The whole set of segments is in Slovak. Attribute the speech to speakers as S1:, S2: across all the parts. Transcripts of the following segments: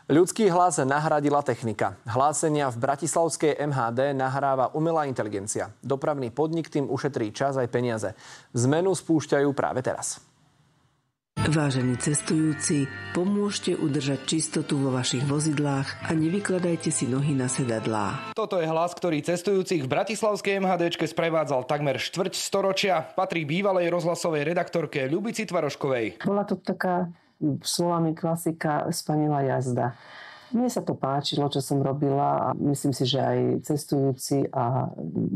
S1: Ľudský hlas nahradila technika. Hlásenia v bratislavskej MHD nahráva umelá inteligencia. Dopravný podnik tým ušetrí čas aj peniaze. Zmenu spúšťajú práve teraz.
S2: Vážení cestujúci, pomôžte udržať čistotu vo vašich vozidlách a nevykladajte si nohy na sedadlá.
S3: Toto je hlas, ktorý cestujúcich v bratislavskej MHDčke sprevádzal takmer štvrť storočia. Patrí bývalej rozhlasovej redaktorke Ľubici Tvaroškovej.
S4: Bola to taká slovami klasika spanilá jazda. Mne sa to páčilo, čo som robila a myslím si, že aj cestujúci a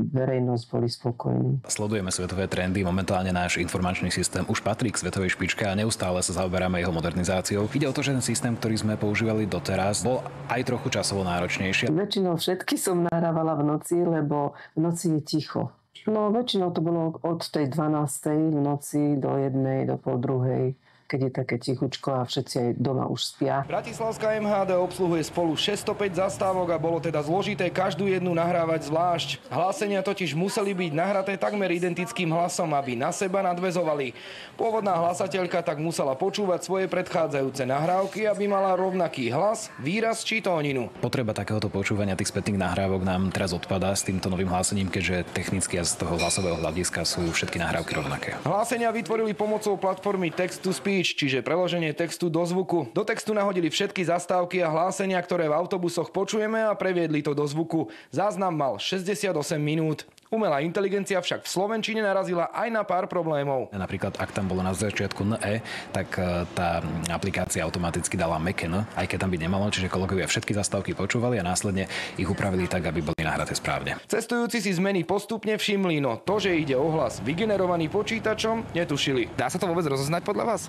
S4: verejnosť boli spokojní.
S5: Sledujeme svetové trendy, momentálne náš informačný systém už patrí k svetovej špičke a neustále sa zaoberáme jeho modernizáciou. Ide o to, že ten systém, ktorý sme používali doteraz, bol aj trochu časovo náročnejší.
S4: Väčšinou všetky som nahrávala v noci, lebo v noci je ticho. No väčšinou to bolo od tej 12. v noci do 1. do pol 2. keď je také tichučko a všetci aj doma už spia.
S3: Bratislavská MHD obsluhuje spolu 605 zastávok a bolo teda zložité každú jednu nahrávať zvlášť. Hlásenia totiž museli byť nahraté takmer identickým hlasom, aby na seba nadväzovali. Pôvodná hlasateľka tak musela počúvať svoje predchádzajúce nahrávky, aby mala rovnaký hlas, výraz či tóninu.
S5: Potreba takéhoto počúvania tých spätných nahrávok nám teraz odpadá s týmto novým hlásením, keďže technicky a z toho hlasového hľadiska sú všetky nahrávky rovnaké.
S3: Hlásenia vytvorili pomocou platformy Text to Speech, čiže preloženie textu do zvuku. Do textu nahodili všetky zastávky a hlásenia, ktoré v autobusoch počujeme a previedli to do zvuku. Záznam mal 68 minút. Umelá inteligencia však v slovenčine narazila aj na pár problémov.
S5: Napríklad, ak tam bolo na začiatku NE, tak tá aplikácia automaticky dala mäkké N, aj keď tam byť nemalo, čiže kolegovia všetky zastávky počúvali a následne ich upravili tak, aby boli nahraté správne.
S3: Cestujúci si zmeny postupne všimli, no to, že ide o hlas vygenerovaný počítačom, netušili. Dá sa to vôbec rozoznať podľa vás?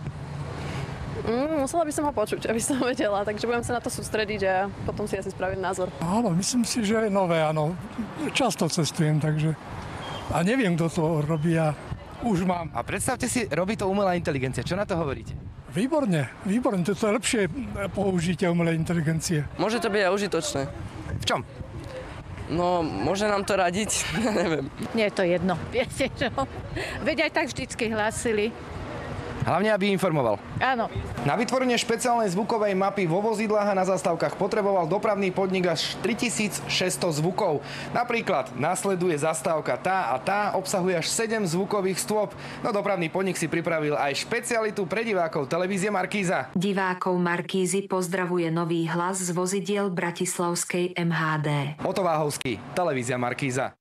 S6: Musela by som ho počuť, aby som vedela, takže budem sa na to sústrediť a potom si asi spraviť názor.
S7: Áno, myslím si, že je nové, áno. Často cestujem, takže a neviem, kto to robí a už mám.
S3: A predstavte si, robí to umelá inteligencia. Čo na to hovoríte?
S7: Výborne. To je lepšie použitie umelej inteligencie.
S8: Môže to byť aj užitočné.
S3: V čom?
S8: No, môže nám to radiť, ja neviem.
S9: Nie je to jedno, viete čo? Veď aj tak vždycky hlásili.
S3: Hlavne, aby informoval.
S9: Áno.
S3: Na vytvorenie špeciálnej zvukovej mapy vo vozidlách a na zastávkach potreboval dopravný podnik až 3600 zvukov. Napríklad nasleduje zastávka tá a tá, obsahuje až 7 zvukových stôp. No dopravný podnik si pripravil aj špecialitu pre divákov televízie Markíza.
S10: Divákov Markízy pozdravuje nový hlas z vozidiel bratislavskej MHD.
S3: Otto Váhovský, televízia Markíza.